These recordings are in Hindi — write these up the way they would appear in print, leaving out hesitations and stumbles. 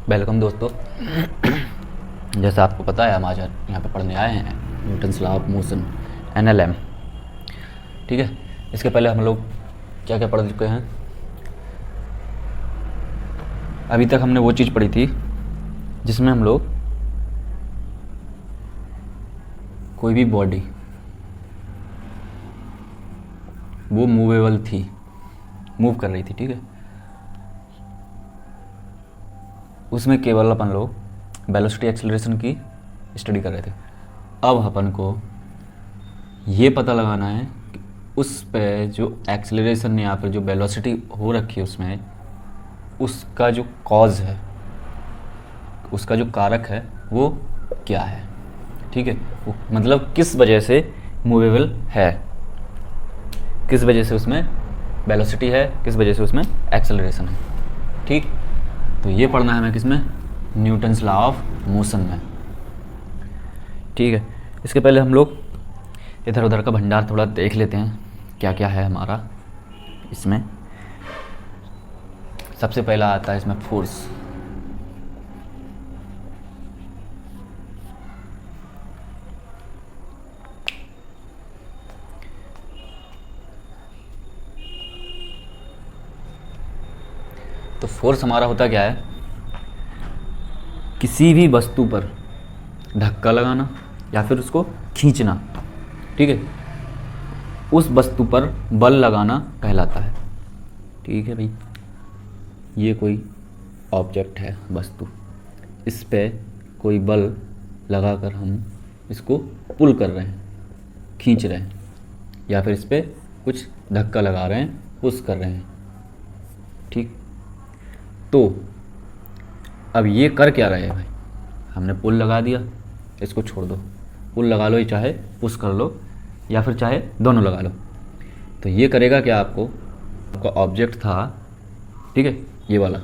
वेलकम दोस्तों। जैसा आपको पता है हम आज यहाँ पे पढ़ने आए हैं Newton's law of motion NLM। ठीक है, इसके पहले हम लोग क्या क्या पढ़ चुके हैं। अभी तक हमने वो चीज़ पढ़ी थी जिसमें हम लोग कोई भी बॉडी वो मूवेबल थी, मूव कर रही थी, ठीक है, उसमें केवल अपन लोग वेलोसिटी एक्सेलरेशन की स्टडी कर रहे थे। अब अपन को ये पता लगाना है कि उस पे जो एक्सेलरेशन या फिर जो वेलोसिटी हो रखी है उसमें उसका जो कॉज है, उसका जो कारक है वो क्या है। ठीक है, वो मतलब किस वजह से मूवेबल है, किस वजह से उसमें वेलोसिटी है, किस वजह से उसमें एक्सेलरेशन है। ठीक, तो ये पढ़ना है हमें किसमें, न्यूटन्स लॉ ऑफ मोशन में। ठीक है, इसके पहले हम लोग इधर उधर का भंडार थोड़ा देख लेते हैं क्या क्या है हमारा इसमें। सबसे पहला आता है इसमें फोर्स। तो फोर्स हमारा होता क्या है, किसी भी वस्तु पर धक्का लगाना या फिर उसको खींचना। ठीक है, उस वस्तु पर बल लगाना कहलाता है। ठीक है भाई, ये कोई ऑब्जेक्ट है, वस्तु, इस पे कोई बल लगाकर हम इसको पुल कर रहे हैं, खींच रहे हैं, या फिर इस पे कुछ धक्का लगा रहे हैं, पुश कर रहे हैं। ठीक, तो अब ये कर क्या रहे हैं भाई, हमने पुल लगा दिया, इसको छोड़ दो, पुल लगा लो, चाहे पुश कर लो या फिर चाहे दोनों लगा लो। तो ये करेगा क्या, आपका ऑब्जेक्ट था, ठीक है, ये वाला,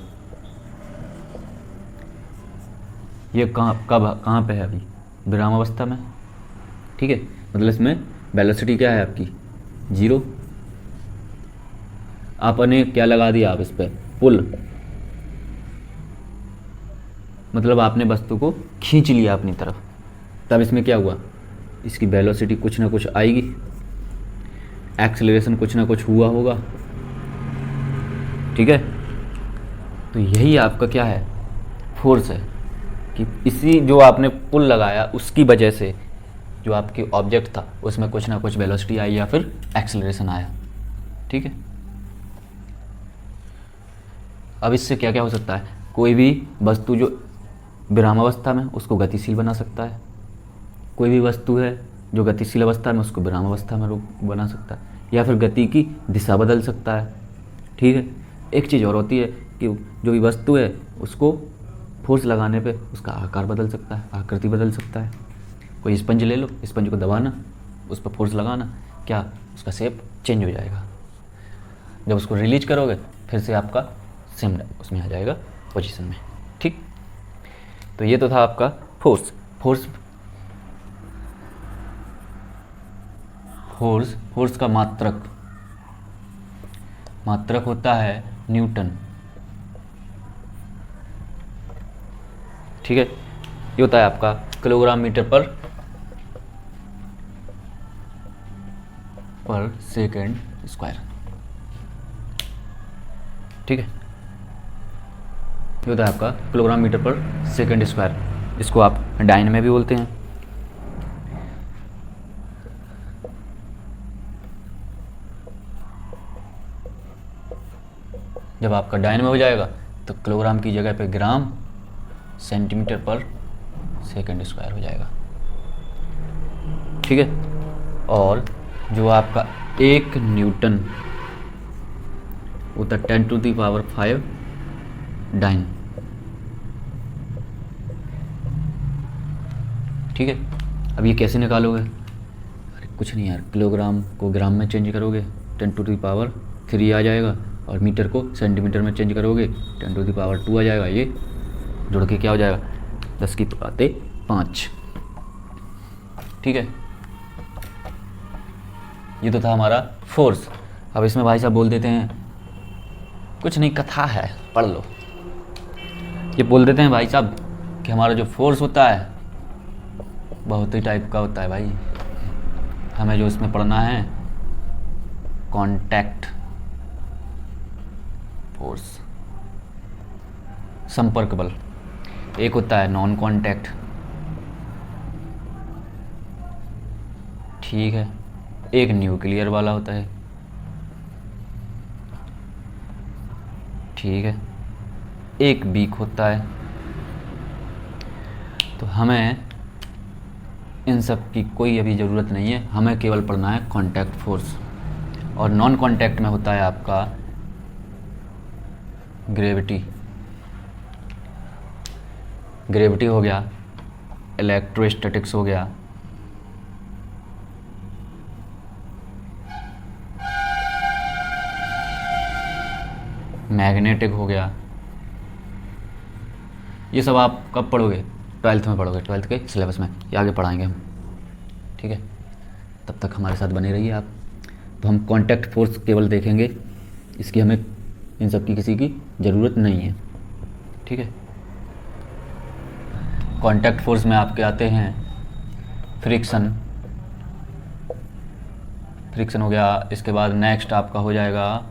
ये कहाँ पे है अभी, विरामावस्था में। ठीक है, मतलब इसमें वेलोसिटी क्या है आपकी, 0। आपने क्या लगा दिया, आप इस पर पुल, मतलब आपने वस्तु को खींच लिया अपनी तरफ। तब इसमें क्या हुआ, इसकी वेलोसिटी कुछ ना कुछ आएगी, एक्सेलरेशन कुछ ना कुछ हुआ होगा। ठीक है, तो यही आपका क्या है, फोर्स है, कि इसी जो आपने पुल लगाया उसकी वजह से जो आपकी ऑब्जेक्ट था उसमें कुछ ना कुछ वेलोसिटी आई या फिर एक्सेलरेशन आया। ठीक है, अब इससे क्या क्या हो सकता है, कोई भी वस्तु जो विरामावस्था में उसको गतिशील बना सकता है, कोई भी वस्तु है जो गतिशील अवस्था में उसको विरामावस्था में बना सकता है, या फिर गति की दिशा बदल सकता है। ठीक है, एक चीज़ और होती है कि जो भी वस्तु है उसको फोर्स लगाने पे उसका आकार बदल सकता है, आकृति बदल सकता है। कोई स्पंज ले लो, स्पंज को दबाना, उस पर फोर्स लगाना, क्या उसका शेप चेंज हो जाएगा। जब उसको रिलीज करोगे फिर से आपका सेम उसमें आ जाएगा पोजीशन में। ठीक, तो ये तो था आपका फोर्स। फोर्स का मात्रक होता है न्यूटन। ठीक है, ये होता है आपका किलोग्राम मीटर पर सेकेंड स्क्वायर। ठीक है, ये होता है आपका किलोग्राम मीटर पर सेकेंड स्क्वायर, इसको आप डाइन में भी बोलते हैं। जब आपका डाइन में हो जाएगा तो किलोग्राम की जगह पे ग्राम सेंटीमीटर पर सेकेंड स्क्वायर हो जाएगा। ठीक है, और जो आपका 1 न्यूटन होता है 10⁵ डाइन। ठीक है, अब ये कैसे निकालोगे, अरे कुछ नहीं यार, किलोग्राम को ग्राम में चेंज करोगे 10⁵ आ जाएगा, और मीटर को सेंटीमीटर में चेंज करोगे 10⁵ आ जाएगा। ये जुड़ के क्या हो जाएगा, 10⁵ ठीक है, ये तो था हमारा फोर्स। अब इसमें भाई साहब बोल देते हैं कुछ नहीं, कथा है, पढ़ लो। ये बोल देते हैं भाई साहब कि हमारा जो फोर्स होता है बहुत ही टाइप का होता है भाई। हमें जो इसमें पढ़ना है कांटेक्ट फोर्स, संपर्क बल। एक होता है नॉन कांटेक्ट, ठीक है, एक न्यूक्लियर वाला होता है, ठीक है, एक वीक होता है। तो हमें इन सब की कोई अभी ज़रूरत नहीं है, हमें केवल पढ़ना है कांटेक्ट फोर्स। और नॉन कांटेक्ट में होता है आपका ग्रेविटी, ग्रेविटी हो गया, इलेक्ट्रोस्टैटिक्स हो गया, मैग्नेटिक हो गया। ये सब आप कब पढ़ोगे? 12th में पढ़ोगे, 12th के सिलेबस में, ये आगे पढ़ाएंगे हम, ठीक है। तब तक हमारे साथ बने रहिए आप। तो हम कांटेक्ट फोर्स केवल देखेंगे, इसकी हमें इन सब की किसी की ज़रूरत नहीं है, ठीक है। कांटेक्ट फोर्स में आपके आते हैं फ्रिक्शन, फ्रिक्शन हो गया। इसके बाद नेक्स्ट आपका हो जाएगा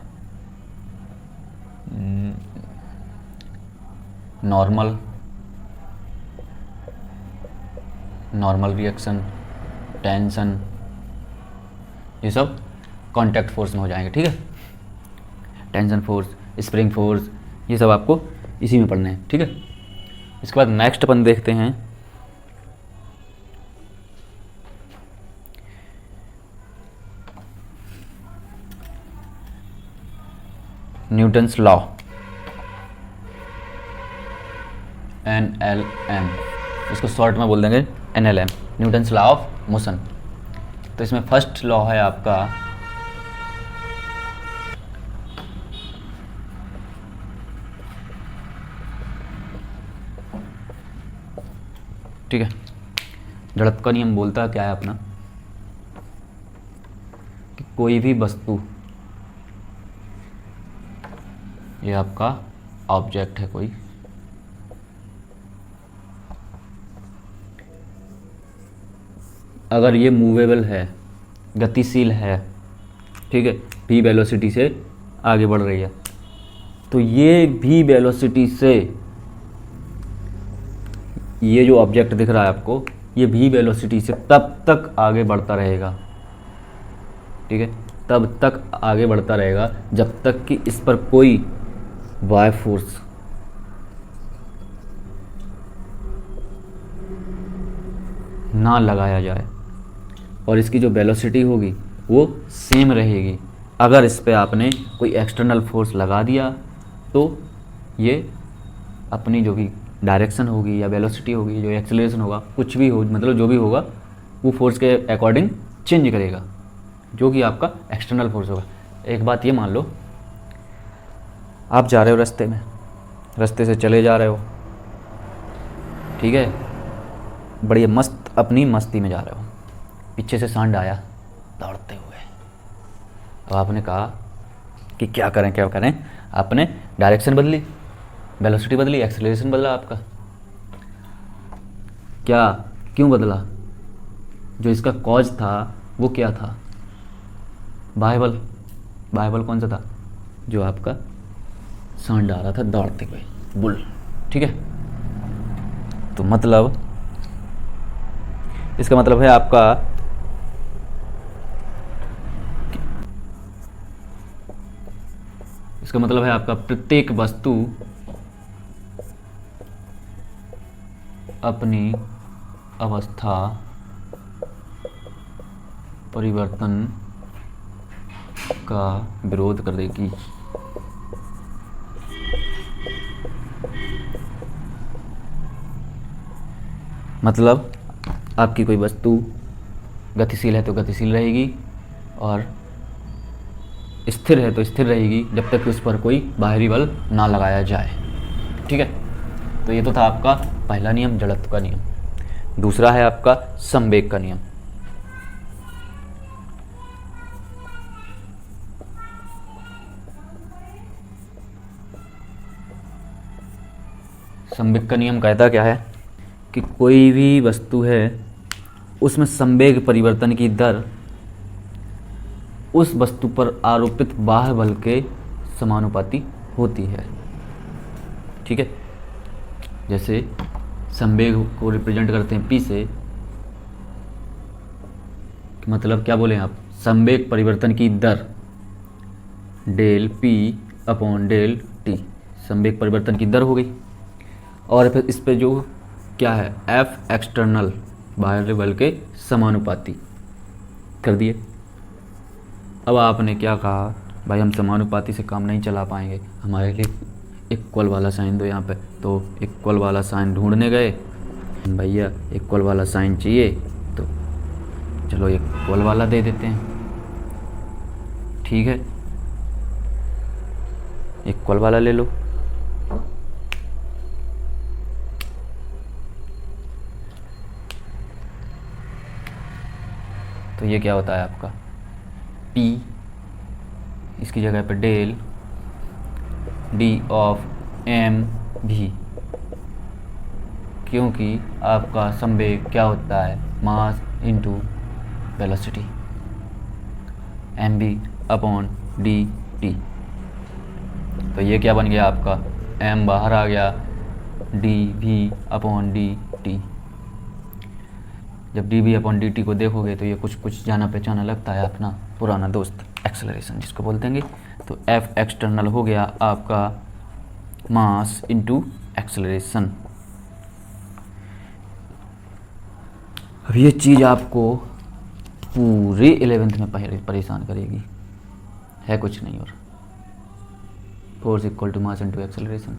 नॉर्मल, नॉर्मल रिएक्शन, टेंशन, ये सब कांटेक्ट फोर्स में हो जाएंगे, ठीक है। टेंशन फोर्स, स्प्रिंग फोर्स, ये सब आपको इसी में पढ़ने हैं, ठीक है। इसके बाद नेक्स्ट अपन देखते हैं न्यूटन्स लॉ, NLM, इसको शॉर्ट में बोल देंगे NLM, Newton's law of motion. तो इसमें फर्स्ट लॉ है आपका ठीक है, जड़त्व का नियम बोलता क्या है अपना कि कोई भी वस्तु, ये आपका ऑब्जेक्ट है कोई, अगर ये मूवेबल है, गतिशील है, ठीक है, v वेलोसिटी से आगे बढ़ रही है, तो ये v वेलोसिटी से, ये जो ऑब्जेक्ट दिख रहा है आपको, ये v वेलोसिटी से तब तक आगे बढ़ता रहेगा, ठीक है, तब तक आगे बढ़ता रहेगा जब तक कि इस पर कोई वाई फोर्स ना लगाया जाए, और इसकी जो वेलोसिटी होगी वो सेम रहेगी। अगर इस पे आपने कोई एक्सटर्नल फोर्स लगा दिया तो ये अपनी जो भी डायरेक्शन होगी या वेलोसिटी होगी, जो एक्सेलरेशन होगा, कुछ भी हो, मतलब जो भी होगा वो फोर्स के अकॉर्डिंग चेंज करेगा, जो कि आपका एक्सटर्नल फोर्स होगा। एक बात ये मान लो, आप जा रहे हो रास्ते में, रास्ते से चले जा रहे हो, ठीक है, बड़ी मस्त अपनी मस्ती में जा रहे हो, पीछे से सांड आया दौड़ते हुए। अब आपने कहा कि क्या करें क्या करें, आपने डायरेक्शन बदली, वेलोसिटी बदली, एक्सेलरेशन बदला आपका। क्या, क्यों बदला? जो इसका कॉज था वो क्या था? बाह्य बल। बाह्य बल कौन सा था? जो आपका सांड आ रहा था दौड़ते हुए, बुल, ठीक है। तो मतलब इसका मतलब है आपका प्रत्येक वस्तु अपनी अवस्था परिवर्तन का विरोध कर देगी। मतलब आपकी कोई वस्तु गतिशील है तो गतिशील रहेगी, और स्थिर है तो स्थिर रहेगी जब तक कि उस पर कोई बाहरी बल ना लगाया जाए, ठीक है। तो ये तो था आपका पहला नियम, जड़त्व का नियम। दूसरा है आपका संवेग का नियम। संवेग का नियम कहता क्या है कि कोई भी वस्तु है उसमें संवेग परिवर्तन की दर उस वस्तु पर आरोपित बाह्य बल के समानुपाती होती है। ठीक है, जैसे संवेग को रिप्रेजेंट करते हैं P से, मतलब क्या बोले आप, संवेग परिवर्तन की दर del P upon del T, संवेग परिवर्तन की दर हो गई। और फिर इस पे जो क्या है, F एक्सटर्नल, बाहरी बल के समानुपाती कर दिए। अब आपने क्या कहा, भाई हम समानुपाती से काम नहीं चला पाएंगे, हमारे लिए इक्वल वाला साइन दो यहाँ पे। तो इक्वल वाला साइन ढूंढने गए, भैया इक्वल वाला साइन चाहिए, तो चलो इक्वल वाला दे देते हैं। ठीक है, इक्वल वाला ले लो। तो ये क्या होता है आपका P, इसकी जगह पे डेल D ऑफ M भी, क्योंकि आपका संवेग क्या होता है, mass into velocity, mv upon dt। तो ये क्या बन गया आपका, m बाहर आ गया, dv अपॉन dt। जब dv अपॉन dt को देखोगे तो ये कुछ कुछ जाना पहचाना लगता है अपना पुराना दोस्त, एक्सेलरेशन जिसको बोलते हैं। तो f एक्सटर्नल हो गया आपका मास इंटू एक्सेलरेशन। अब ये चीज़ आपको पूरे 11th में परेशान करेगी, है कुछ नहीं और, force equal to mass into acceleration.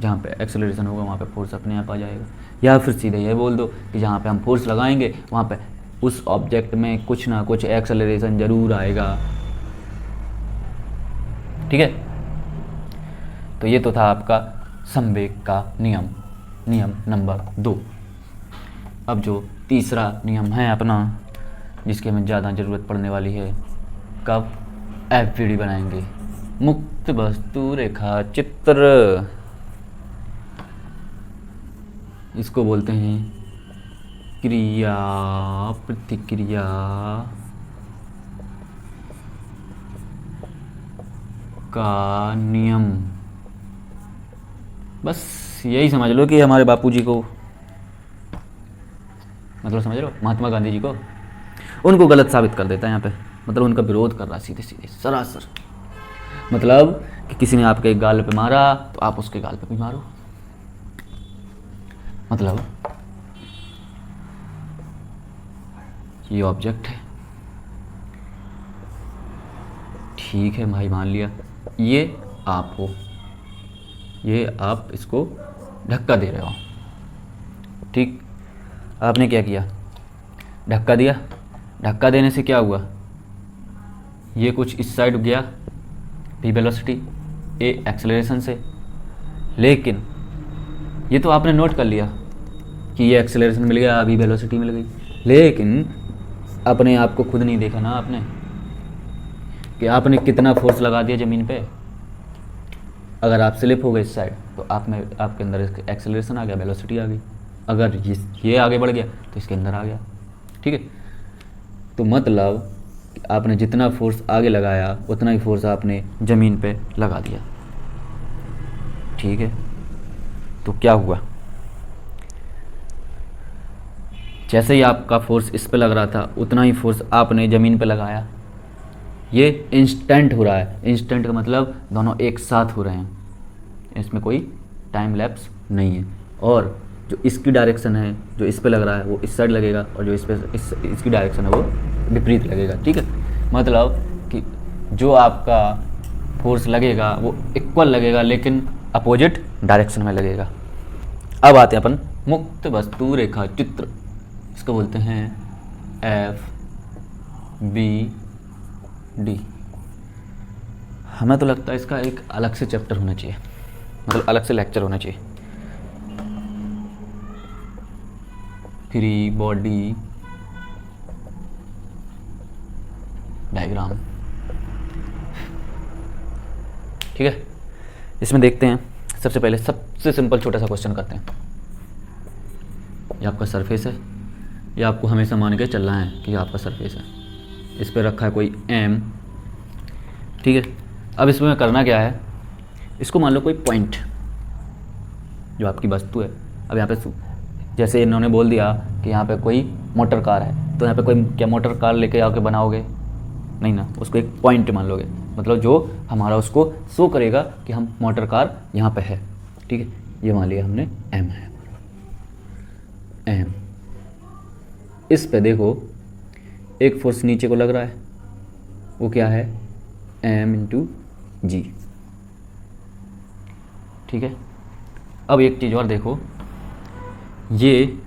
जहाँ पे एक्सेलरेशन होगा वहाँ पे फोर्स अपने आप आ जाएगा। या फिर सीधे ये बोल दो कि जहाँ पे हम फोर्स लगाएंगे वहाँ पे उस ऑब्जेक्ट में कुछ ना कुछ एक्सेलरेशन जरूर आएगा। ठीक है, तो ये तो था आपका संवेग का नियम, नियम नंबर 2। अब जो तीसरा नियम है अपना, जिसके हमें ज़्यादा ज़रूरत पड़ने वाली है, कब एफवीडी बनाएंगे, मुक्त वस्तु रेखा चित्र। इसको बोलते हैं क्रिया प्रतिक्रिया का नियम। बस यही समझ लो कि हमारे बापूजी को, मतलब समझ लो महात्मा गांधी जी को, उनको गलत साबित कर देता है यहाँ पे, मतलब उनका विरोध कर रहा है सीधे सीधे सरासर। मतलब कि किसी ने आपके गाल पे मारा तो आप उसके गाल पे भी मारो, मतलब ये ऑब्जेक्ट है, ठीक है भाई मान लिया, ये आप हो, ये आप इसको धक्का दे रहे हो, ठीक। आपने क्या किया, धक्का दिया, धक्का देने से क्या हुआ, ये कुछ इस साइड गया v वेलोसिटी a एक्सेलरेशन से, लेकिन ये तो आपने नोट कर लिया कि ये एक्सेलरेशन मिल गया, v वेलोसिटी मिल गई, लेकिन अपने आप को खुद नहीं देखा ना आपने कि आपने कितना फोर्स लगा दिया ज़मीन पे। अगर आप स्लिप हो गए इस साइड तो आप में आपके अंदर एक्सेलरेशन आ गया, वेलोसिटी आ गई। अगर ये आगे बढ़ गया तो इसके अंदर आ गया, ठीक है। तो मतलब आपने जितना फोर्स आगे लगाया उतना ही फोर्स आपने ज़मीन पे लगा दिया, ठीक है। तो क्या हुआ, जैसे ही आपका फोर्स इस पे लग रहा था उतना ही फोर्स आपने ज़मीन पे लगाया। ये इंस्टेंट हो रहा है, इंस्टेंट का मतलब दोनों एक साथ हो रहे हैं, इसमें कोई टाइम लैप्स नहीं है। और जो इसकी डायरेक्शन है, जो इस पे लग रहा है वो इस साइड लगेगा, और जो इसकी डायरेक्शन है वो विपरीत लगेगा, ठीक है। मतलब कि जो आपका फोर्स लगेगा वो इक्वल लगेगा लेकिन अपोजिट डायरेक्शन में लगेगा। अब आते हैं अपन मुक्त वस्तु रेखा चित्र, इसको बोलते हैं FVD। हमें तो लगता है इसका एक अलग से चैप्टर होना चाहिए, मतलब अलग से लेक्चर होना चाहिए। फ्री बॉडी डायग्राम, ठीक है। इसमें देखते हैं सबसे पहले सबसे सिंपल छोटा सा क्वेश्चन करते हैं। ये आपका सरफेस है, ये आपको हमेशा मान के चलना है कि आपका सरफेस है। इस पर रखा है कोई एम, ठीक है। अब इसमें करना क्या है, इसको मान लो कोई पॉइंट जो आपकी वस्तु है। अब यहाँ पे जैसे इन्होंने बोल दिया कि यहाँ पे कोई मोटर कार है, तो यहाँ पे कोई क्या मोटर कार लेके आके बनाओगे, नहीं ना, उसको एक पॉइंट मान लोगे, मतलब जो हमारा उसको शो करेगा कि हम मोटर कार यहाँ पे है, ठीक है। ये मान लिया हमने एम है, एम। इस पे देखो एक फोर्स नीचे को लग रहा है, वो क्या है, एम इंटू जी, ठीक है। अब एक चीज़ और देखो, ये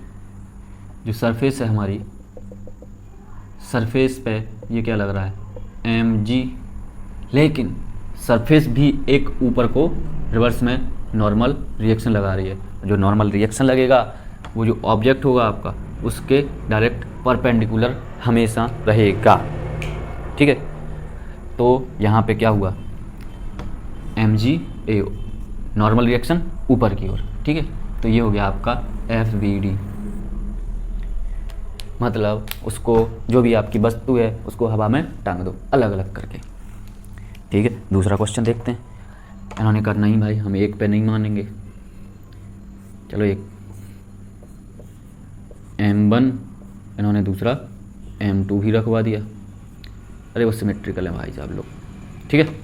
जो सरफेस है हमारी, सरफेस पे ये क्या लग रहा है, एम जी, लेकिन सरफेस भी एक ऊपर को रिवर्स में नॉर्मल रिएक्शन लगा रही है। जो नॉर्मल रिएक्शन लगेगा वो जो ऑब्जेक्ट होगा आपका उसके डायरेक्ट परपेंडिकुलर हमेशा रहेगा, ठीक है। तो यहाँ पे क्या हुआ, एम जी ए, नॉर्मल रिएक्शन ऊपर की ओर, ठीक है। तो ये हो गया आपका एफ बी डी, मतलब उसको जो भी आपकी वस्तु है उसको हवा में टांग दो अलग अलग करके, ठीक है। दूसरा क्वेश्चन देखते हैं। इन्होंने कहा नहीं भाई हम एक पे नहीं मानेंगे, चलो एक M1, इन्होंने दूसरा M2 ही रखवा दिया। अरे वो सिमेट्रिकल है भाई साहब लोग, ठीक है।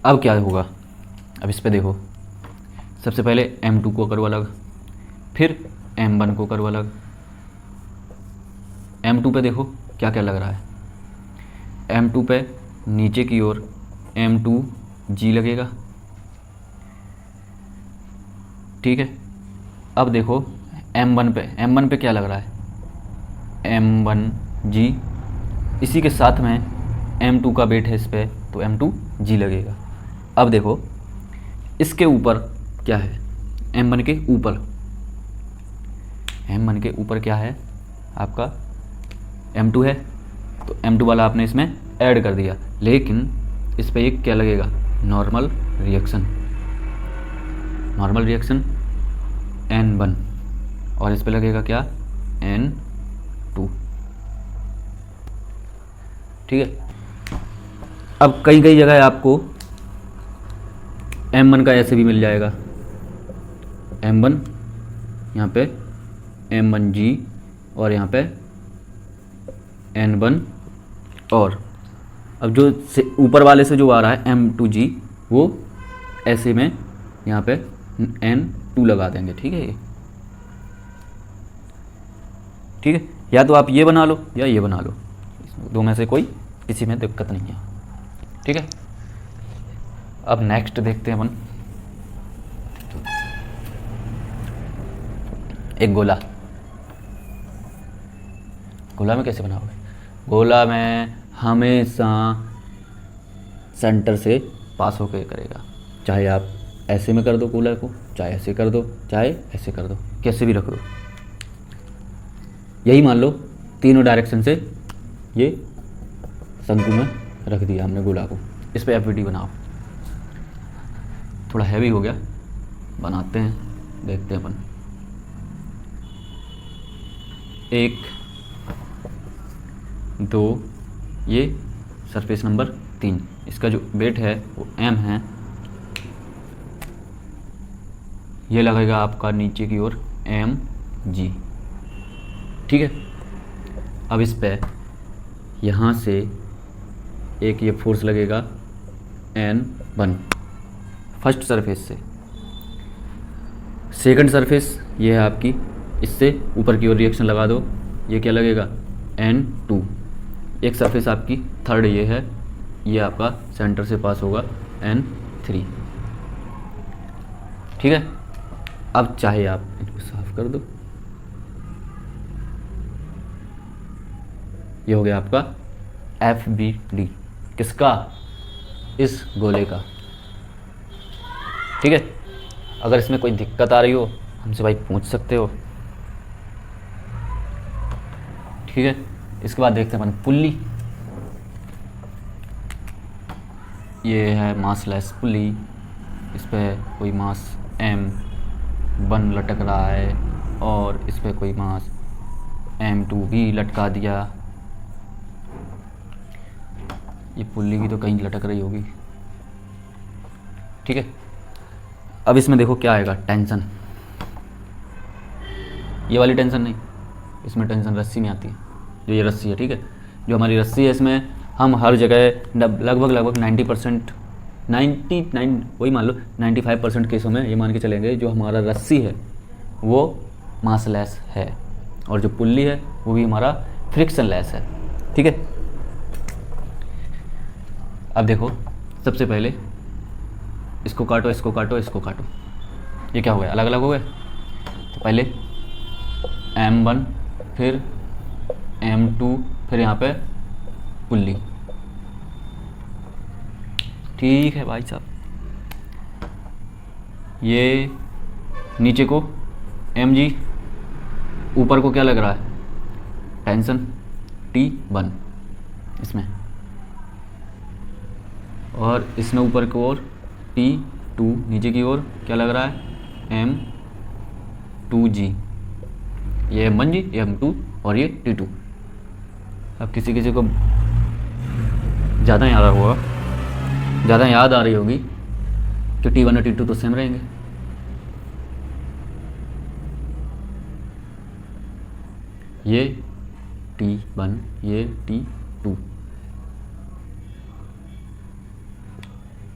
अब क्या होगा, अब इस पे देखो, सबसे पहले M2 को करो अलग, फिर M1 को करो अलग। M2 पे देखो क्या क्या लग रहा है, M2 पे नीचे की ओर M2G लगेगा, ठीक है। अब देखो M1 पे क्या लग रहा है, M1G, इसी के साथ में M2 का वेट है इस पे, तो M2G लगेगा। अब देखो इसके ऊपर क्या है, M1 के ऊपर, M1 के ऊपर क्या है आपका, M2 है, तो M2 वाला आपने इसमें ऐड कर दिया, लेकिन इस पे एक क्या लगेगा, normal reaction, normal reaction N1, और इस पे लगेगा क्या, N2, ठीक है। अब कई कई जगह आपको M1 का ऐसे भी मिल जाएगा, M1 यहाँ पे M1G और यहाँ पे N1, और अब जो से ऊपर वाले से जो आ रहा है M2G, वो ऐसे में यहाँ पे N2 लगा देंगे, ठीक है। ठीक है, या तो आप ये बना लो या ये बना लो, दो में से कोई किसी में दिक्कत नहीं है, ठीक है। अब नेक्स्ट देखते हैं अपन, एक गोला। गोला में कैसे बनाओगे, गोला में हमेशा सेंटर से पास होकर करेगा, चाहे आप ऐसे में कर दो गोला को, चाहे ऐसे कर दो, चाहे ऐसे कर दो, कैसे भी रख दो। यही मान लो तीनों डायरेक्शन से ये शंकु में रख दिया हमने गोला को। इस पे एफबीडी बनाओ, थोड़ा हैवी हो गया, बनाते हैं, देखते हैं अपन। 1 2, ये सरफेस नंबर 3, इसका जो वेट है वो m है, ये लगेगा आपका नीचे की ओर mg, ठीक है। अब इस पे यहाँ से एक ये फोर्स लगेगा N1 फर्स्ट सरफेस से, सेकंड सरफेस ये है आपकी, इससे ऊपर की ओर रिएक्शन लगा दो, ये क्या लगेगा N2, एक सरफेस आपकी थर्ड ये है, ये आपका सेंटर से पास होगा N3, ठीक है। अब चाहे आप इनको साफ कर दो, ये हो गया आपका FBD, किसका, इस गोले का, ठीक है। अगर इसमें कोई दिक्कत आ रही हो हमसे भाई पूछ सकते हो, ठीक है। इसके बाद देखते हैं अपन पुल्ली, ये है मासलेस पुल्ली, इस पर कोई मास M1 लटक रहा है और इस पर कोई मास M2 भी लटका दिया। ये पुल्ली भी तो कहीं लटक रही होगी, ठीक है। अब इसमें देखो क्या आएगा, टेंशन। ये वाली टेंशन नहीं, इसमें टेंशन रस्सी में आती है, जो ये रस्सी है, ठीक है। जो हमारी रस्सी है इसमें हम हर जगह लगभग 90%, 99 वही मान लो 95% केसों में ये मान के चलेंगे जो हमारा रस्सी है वो मासलेस है, और जो पुल्ली है वो भी हमारा फ्रिक्शन लेस है, ठीक है। अब देखो सबसे पहले इसको काटो, इसको काटो, इसको काटो, ये क्या हो गया, अलग अलग हो गए। तो पहले M1 फिर M2 फिर यहाँ पे पुल्ली, ठीक है भाई साहब। ये नीचे को Mg, ऊपर को क्या लग रहा है, टेंशन T1 इसमें, और इसमें ऊपर की ओर T2, नीचे की ओर क्या लग रहा है M2G, ये M1G, ये M2 और ये T2। अब किसी किसी को ज़्यादा याद आ रही होगी कि T1 और T2 तो सेम रहेंगे। ये T1, ये T2,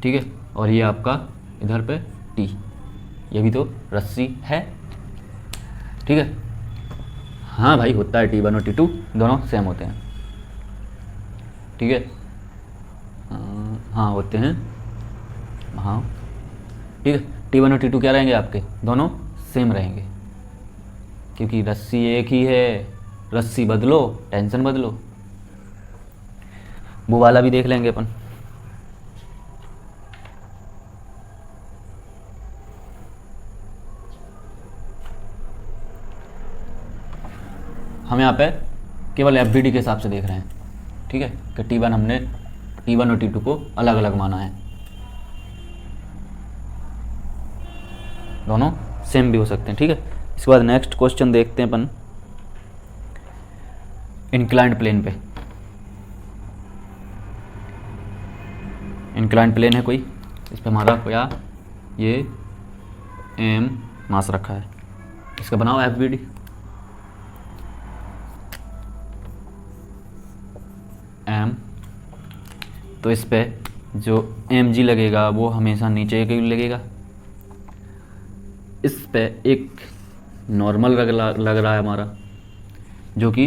ठीक है। और ये आपका इधर पे T, ये भी तो रस्सी है, ठीक है। हाँ भाई होता है, T1 और T2 दोनों सेम होते हैं, ठीक है। हाँ होते हैं, हाँ ठीक है। T1 और T2 क्या रहेंगे आपके, दोनों सेम रहेंगे, क्योंकि रस्सी एक ही है, रस्सी बदलो टेंशन बदलो। वो वाला भी देख लेंगे अपन। हम यहाँ पे केवल FBD के हिसाब से देख रहे हैं, ठीक है, कि T1 हमने T1 और T2 को अलग अलग माना है, दोनों सेम भी हो सकते हैं, ठीक है। इसके बाद नेक्स्ट क्वेश्चन देखते हैं अपन इंक्लाइंड प्लेन पे। इंक्लाइंड प्लेन है कोई, इस पे हमारा क्या, ये M मास रखा है, इसका बनाओ FBD। M, तो इस पे जो Mg लगेगा वो हमेशा नीचे के लगेगा। इस पे एक नॉर्मल लग रहा है हमारा, जो कि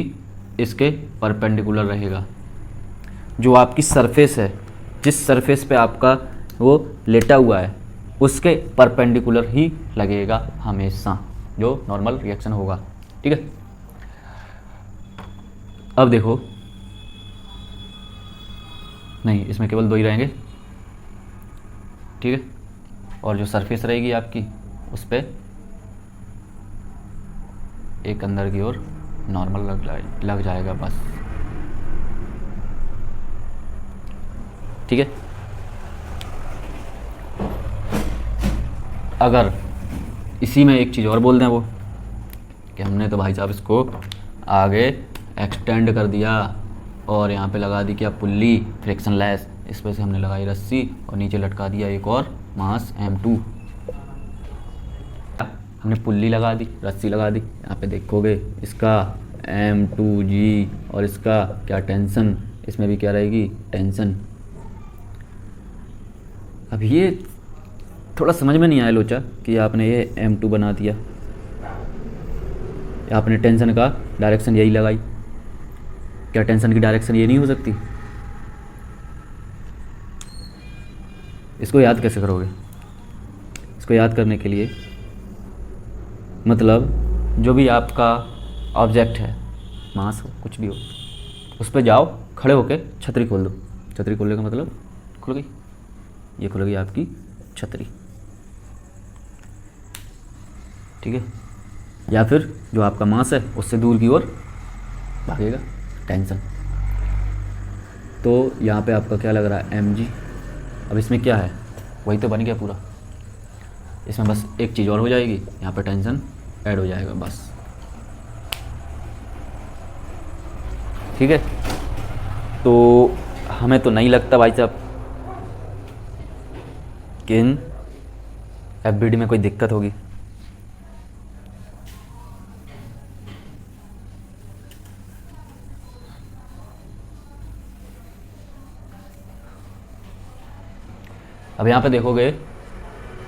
इसके परपेंडिकुलर रहेगा। जो आपकी सरफेस है, जिस सरफेस पे आपका वो लेटा हुआ है, उसके परपेंडिकुलर ही लगेगा हमेशा, जो नॉर्मल रिएक्शन होगा, ठीक है। अब देखो, नहीं इसमें केवल दो ही रहेंगे, ठीक है। और जो सरफेस रहेगी आपकी उस पर एक अंदर की ओर नॉर्मल लग जाएगा बस, ठीक है। अगर इसी में एक चीज़ और बोल दें वो कि हमने तो भाई साहब इसको आगे एक्सटेंड कर दिया और यहाँ पे लगा दी क्या, पुल्ली फ्रिक्शन लेस, इस पर से हमने लगाई रस्सी और नीचे लटका दिया एक और मास M2। हमने पुल्ली लगा दी, रस्सी लगा दी, यहाँ पे देखोगे इसका M2G और इसका क्या टेंशन, इसमें भी क्या रहेगी टेंशन। अब ये थोड़ा समझ में नहीं आया लोचा कि आपने ये M2 बना दिया, आपने टेंशन का डायरेक्शन यही लगाई, क्या टेंशन की डायरेक्शन ये नहीं हो सकती? इसको याद कैसे करोगे? इसको याद करने के लिए मतलब जो भी आपका ऑब्जेक्ट है, मास हो कुछ भी हो, उस पर जाओ, खड़े होके छतरी खोल दो। छतरी खोलने का मतलब खुल गई, ये खुल गई आपकी छतरी, ठीक है। या फिर जो आपका मास है उससे दूर की ओर भागेगा टेंशन। तो यहाँ पे आपका क्या लग रहा है, Mg। अब इसमें क्या है, वही तो बन गया पूरा, इसमें बस एक चीज़ और हो जाएगी, यहाँ पे टेंशन ऐड हो जाएगा बस। ठीक है, तो हमें तो नहीं लगता भाई साहब कि इन एफबीडी में कोई दिक्कत होगी। अब यहाँ पे देखोगे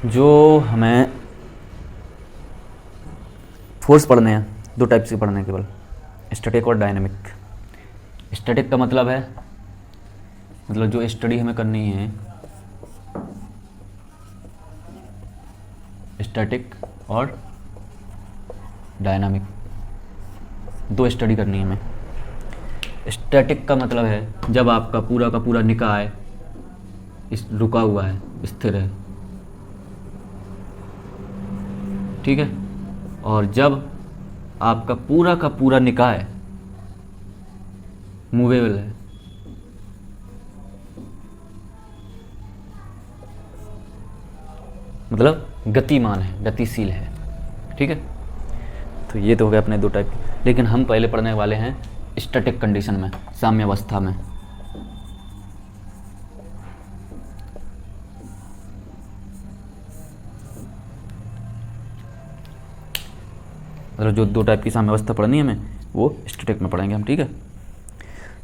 जो हमें फोर्स पढ़ने हैं, दो टाइप से पढ़ने हैं केवल, स्टैटिक और डायनामिक। स्टैटिक का मतलब है, मतलब जो स्टडी हमें करनी है, स्टैटिक और डायनामिक, दो स्टडी करनी है हमें। स्टैटिक का मतलब है जब आपका पूरा का पूरा निकाय इस रुका हुआ है, स्थिर है, ठीक है, और जब आपका पूरा का पूरा निकाय मूवेबल है, मतलब गतिमान है, गतिशील है। ठीक है, तो ये तो हो गया अपने दो टाइप के। लेकिन हम पहले पढ़ने वाले हैं स्टैटिक कंडीशन में, साम्यावस्था में। मतलब जो दो टाइप की साम्यावस्था पढ़नी है हमें, वो स्टैटिक में पढ़ेंगे हम। ठीक है,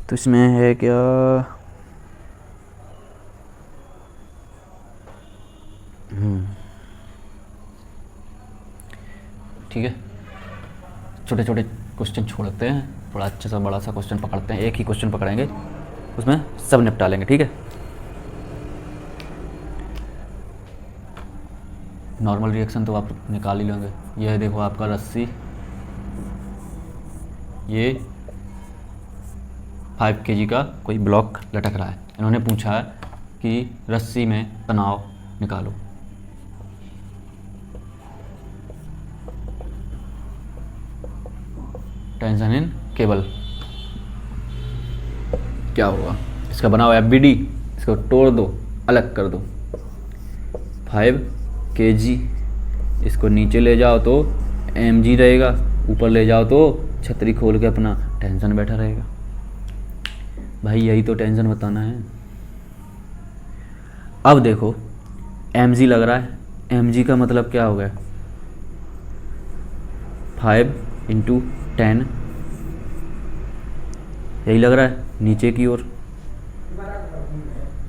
तो इसमें है क्या, ठीक है, छोटे छोटे क्वेश्चन छोड़ते हैं, थोड़ा अच्छा सा बड़ा सा क्वेश्चन पकड़ते हैं। एक ही क्वेश्चन पकड़ेंगे, उसमें सब निपटा लेंगे। ठीक है, नॉर्मल रिएक्शन तो आप निकाल ही लेंगे। यह देखो आपका रस्सी, ये 5 kg का कोई ब्लॉक लटक रहा है। इन्होंने पूछा है कि रस्सी में तनाव निकालो। टेंशन इन केबल क्या होगा, इसका बनाओ एफबीडी, इसको तोड़ दो, अलग कर दो। 5 kg, इसको नीचे ले जाओ तो mg रहेगा, ऊपर ले जाओ तो छतरी खोल के अपना टेंशन बैठा रहेगा। भाई यही तो टेंशन बताना है। अब देखो mg लग रहा है, mg का मतलब क्या हो गया, 5 × 10, यही लग रहा है नीचे की ओर।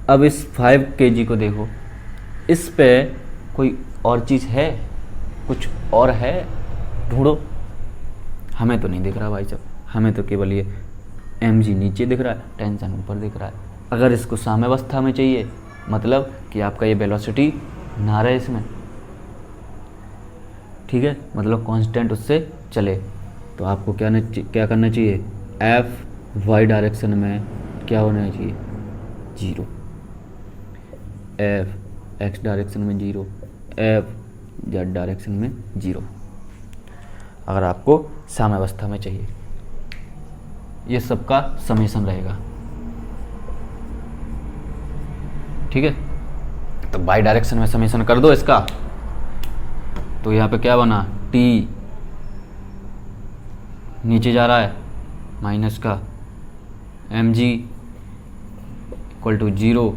अब इस 5 kg को देखो, इस पे कोई और चीज़ है, कुछ और है, ढूंढो। हमें तो नहीं दिख रहा भाई साहब, हमें तो केवल ये mg नीचे दिख रहा है, टेंशन ऊपर दिख रहा है। अगर इसको साम्यावस्था में चाहिए, मतलब कि आपका ये वेलोसिटी ना रहे इसमें, ठीक है, मतलब कांस्टेंट उससे चले, तो आपको क्या करना चाहिए, f y डायरेक्शन में क्या होना चाहिए, 0, f x डायरेक्शन में 0, f z डायरेक्शन में 0, अगर आपको साम्यावस्था में चाहिए। ये सबका समेशन रहेगा। ठीक है, तो बाई डायरेक्शन में समेशन कर दो इसका, तो यहाँ पे क्या बना, t नीचे जा रहा है माइनस का mg = 0,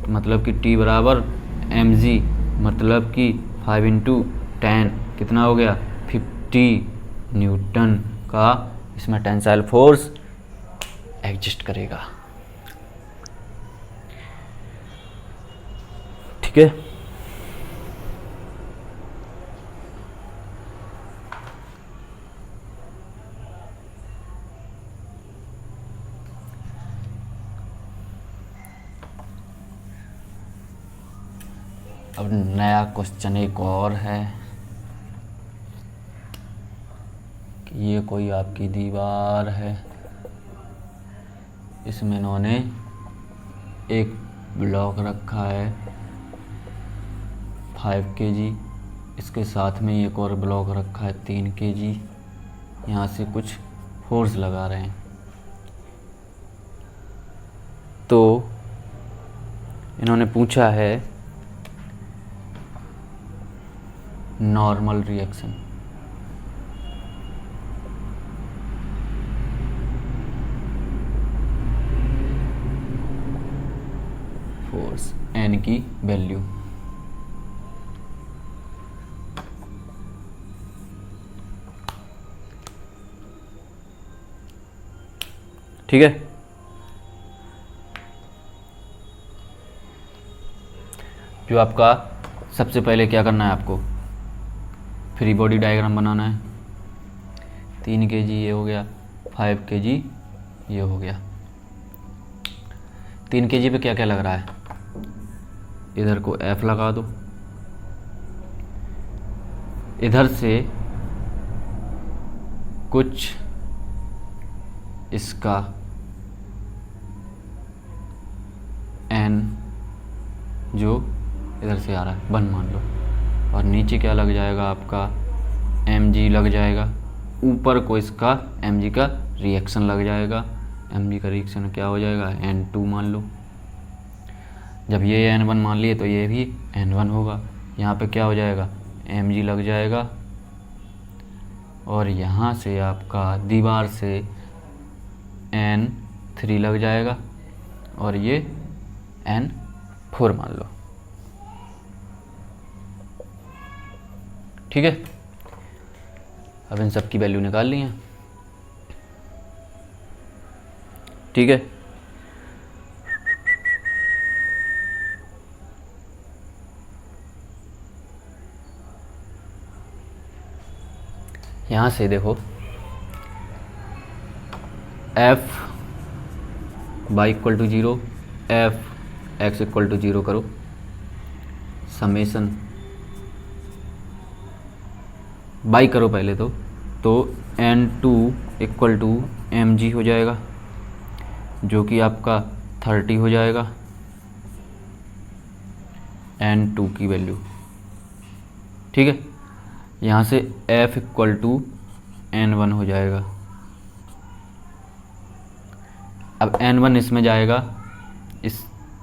मतलब कि t बराबर mg, मतलब कि 5 × 10 कितना हो गया, 50 न्यूटन का इसमें टेंसाइल फोर्स एग्जिस्ट करेगा। ठीक है, अब नया क्वेश्चन एक और है कि ये कोई आपकी दीवार है, इसमें इन्होंने एक ब्लॉक रखा है 5 kg, इसके साथ में एक और ब्लॉक रखा है 3 kg। यहाँ से कुछ फोर्स लगा रहे हैं, तो इन्होंने पूछा है नॉर्मल रिएक्शन। फोर्स एन की वैल्यू, ठीक है। जो आपका सबसे पहले क्या करना है, आपको फ्री बॉडी डायग्राम बनाना है। 3 kg ये हो गया, 5 kg ये हो गया। 3 kg पे क्या क्या लग रहा है, इधर को F लगा दो, इधर से कुछ इसका N जो इधर से आ रहा है 1 मान लो, और नीचे क्या लग जाएगा आपका mg लग जाएगा, ऊपर को इसका mg का रिएक्शन लग जाएगा। mg का रिएक्शन क्या हो जाएगा, n2 मान लो। जब ये n1 मान लिए तो ये भी n1 होगा। यहाँ पे क्या हो जाएगा, mg लग जाएगा, और यहाँ से आपका दीवार से n3 लग जाएगा, और ये n4 मान लो, ठीक है। अब इन सब की वैल्यू निकाल ली है, ठीक है। यहाँ से देखो F y equal to 0, F x equal to 0 करो, समेसन बाई करो पहले तो n2 इक्वल टू mg हो जाएगा, जो कि आपका 30 हो जाएगा, n2 की वैल्यू, ठीक है। यहाँ से f इक्वल टू n1 हो जाएगा। अब n1 इसमें जाएगा,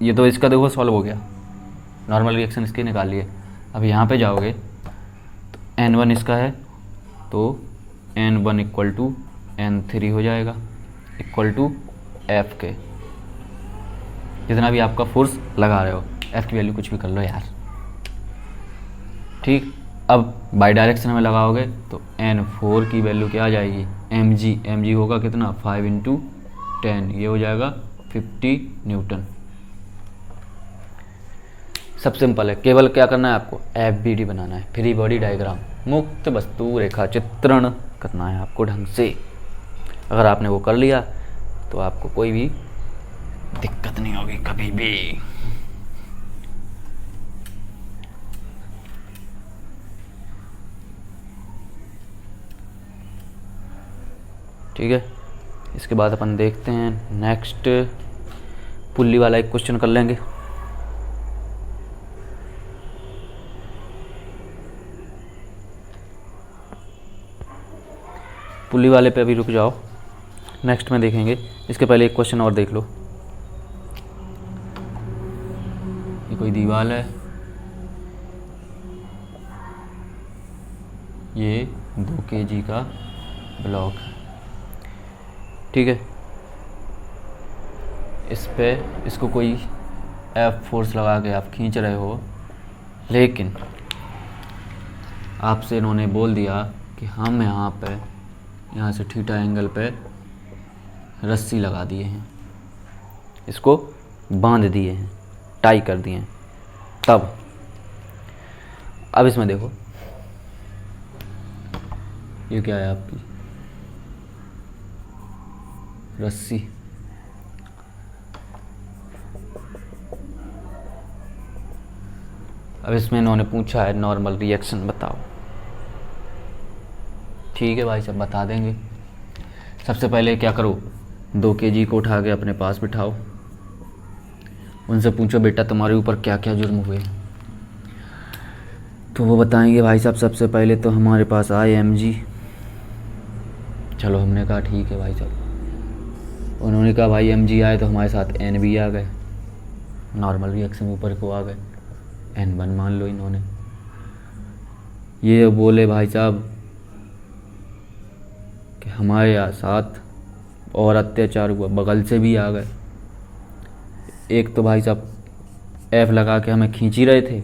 ये तो इसका देखो सॉल्व हो गया, नॉर्मल रिएक्शन इसके निकाल लिए। अब यहाँ पे जाओगे तो n1 इसका है, तो n1 इक्वल टू n3 हो जाएगा, इक्वल टू f के, जितना भी आपका फोर्स लगा रहे हो, f की वैल्यू कुछ भी कर लो यार, ठीक। अब बाई डायरेक्शन में लगाओगे तो n4 की वैल्यू क्या आ जाएगी, mg होगा कितना, 5 × 10, ये हो जाएगा 50 न्यूटन। सब सिंपल है, केवल क्या करना है आपको, FBD बनाना है, फ्री बॉडी डायग्राम, मुक्त वस्तु रेखा चित्रण करना है आपको ढंग से। अगर आपने वो कर लिया तो आपको कोई भी दिक्कत नहीं होगी कभी भी। ठीक है, इसके बाद अपन देखते हैं नेक्स्ट पुल्ली वाला एक क्वेश्चन कर लेंगे। पुल्ली वाले पे अभी रुक जाओ, नेक्स्ट में देखेंगे। इसके पहले एक क्वेश्चन और देख लो। ये कोई दीवार है, ये 2 kg का ब्लॉक है, ठीक है। इस पे इसको कोई F फोर्स लगा के आप खींच रहे हो, लेकिन आपसे इन्होंने बोल दिया कि हम यहाँ से थीटा एंगल पे रस्सी लगा दिए हैं, इसको बांध दिए हैं, टाई कर दिए हैं। तब अब इसमें देखो ये क्या है, आपकी रस्सी। अब इसमें इन्होंने पूछा है नॉर्मल रिएक्शन बताओ, ठीक है भाई, सब बता देंगे। सबसे पहले क्या करो, 2 kg को उठा के अपने पास बिठाओ, उनसे पूछो बेटा तुम्हारे ऊपर क्या क्या जुर्म हुए, तो वो बताएंगे भाई साहब सबसे पहले तो हमारे पास आए mg। चलो हमने कहा ठीक है भाई साहब, उन्होंने कहा भाई mg आए तो हमारे साथ n भी आ गए, नॉर्मल रिएक्शन ऊपर को आ गए, n1 मान लो इन्होंने। ये बोले भाई साहब कि हमारे यहाँ साथ और अत्याचार हुआ, बगल से भी आ गए। एक तो भाई साहब ऐप लगा के हमें खींच ही रहे थे,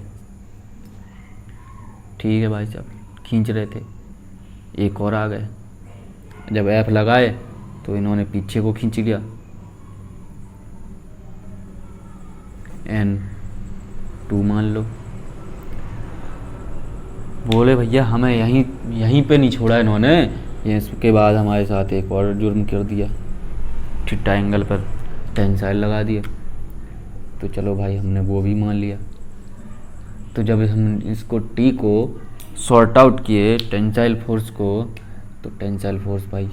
ठीक है भाई साहब, खींच रहे थे। एक और आ गए, जब ऐप लगाए तो इन्होंने पीछे को खींच लिया। N2 मान लो। बोले भैया हमें यहीं पे नहीं छोड़ा इन्होंने, इसके बाद हमारे साथ एक और जुर्म कर दिया, थीटा एंगल पर टेंसाइल लगा दिया। तो चलो भाई हमने वो भी मान लिया। तो जब हम इसको टी को सॉर्ट आउट किए टेंसाइल फोर्स को, तो टेंसाइल फोर्स भाई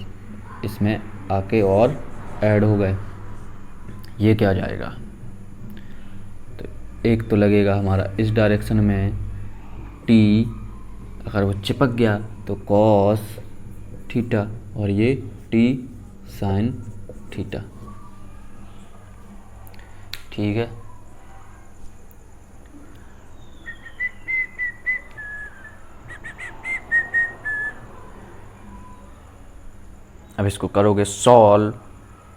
इसमें आके और ऐड हो गए। ये क्या जाएगा, तो एक तो लगेगा हमारा इस डायरेक्शन में टी, अगर वो चिपक गया तो कॉस थीटा, और ये टी साइन थीटा, ठीक है। अब इसको करोगे सॉल्व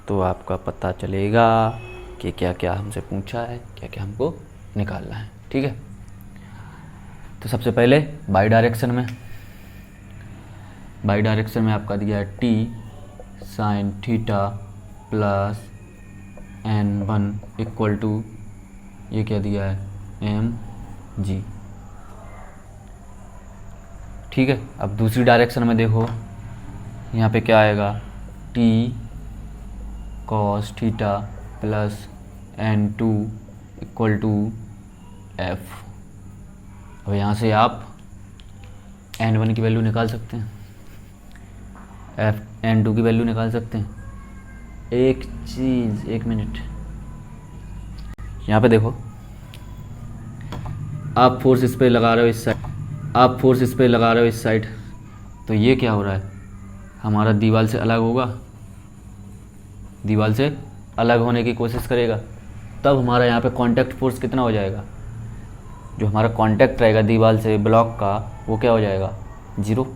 तो आपका पता चलेगा कि क्या क्या हमसे पूछा है, क्या क्या हमको निकालना है, ठीक है। तो सबसे पहले बाई डायरेक्शन में आपका दिया है T sine theta plus N1 equal to, ये क्या दिया है, mg, ठीक है। अब दूसरी डायरेक्शन में देखो, यहाँ पे क्या आएगा, t cos theta plus N2 equal to f। अब यहाँ से आप N1 की वैल्यू निकाल सकते हैं, N2 की वैल्यू निकाल सकते हैं। एक चीज़, एक मिनट, यहाँ पे देखो, आप फोर्स इस पे लगा रहे हो इस साइड, तो ये क्या हो रहा है, हमारा दीवार से अलग होगा, दीवार से अलग होने की कोशिश करेगा, तब हमारा यहाँ पे कांटेक्ट फोर्स कितना हो जाएगा, जो हमारा कांटेक्ट रहेगा दीवार से ब्लॉक का, वो क्या हो जाएगा, 0।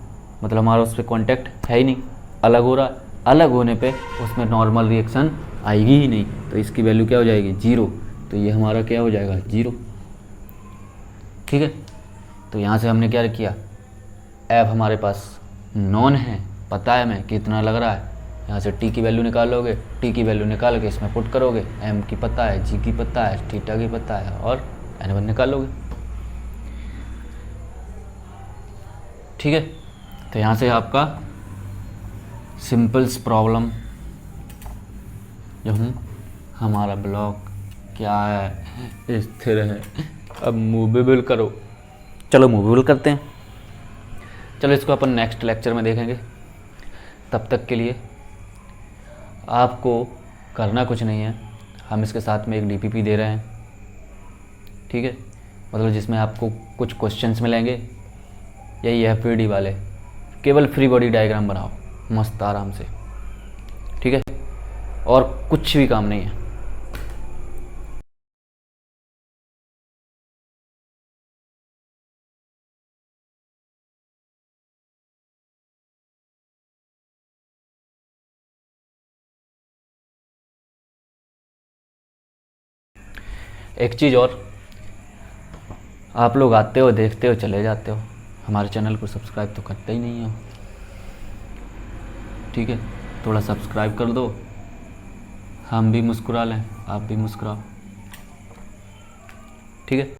मतलब हमारा उस पर कांटेक्ट है ही नहीं, अलग हो रहा है। अलग होने पे उसमें नॉर्मल रिएक्शन आएगी ही नहीं, तो इसकी वैल्यू क्या हो जाएगी, 0। तो ये हमारा क्या हो जाएगा, 0, ठीक है। तो यहाँ से हमने क्या किया, एफ हमारे पास नॉन है, पता है हमें कितना लग रहा है, यहाँ से टी की वैल्यू निकालोगे, टी की वैल्यू निकाल के इसमें पुट करोगे, एम की पता है, जी की पता है, थीटा की पता है, और N1 निकालोगे, ठीक है। तो यहाँ से आपका सिंपल्स प्रॉब्लम, जो हमारा ब्लॉक क्या है, स्थिर है, अब मूवेबल करो। चलो मूवेबल करते हैं, चलो इसको अपन नेक्स्ट लेक्चर में देखेंगे। तब तक के लिए आपको करना कुछ नहीं है, हम इसके साथ में एक DPP दे रहे हैं, ठीक है, मतलब जिसमें आपको कुछ क्वेश्चंस मिलेंगे, यही FPD वाले, केवल फ्री बॉडी डायग्राम बनाओ मस्त आराम से, ठीक है, और कुछ भी काम नहीं है। एक चीज़ और, आप लोग आते हो, देखते हो, चले जाते हो, हमारे चैनल को सब्सक्राइब तो करते ही नहीं हो, ठीक है। थोड़ा सब्सक्राइब कर दो, हम भी मुस्कुरा लें, आप भी मुस्कुराओ, ठीक है।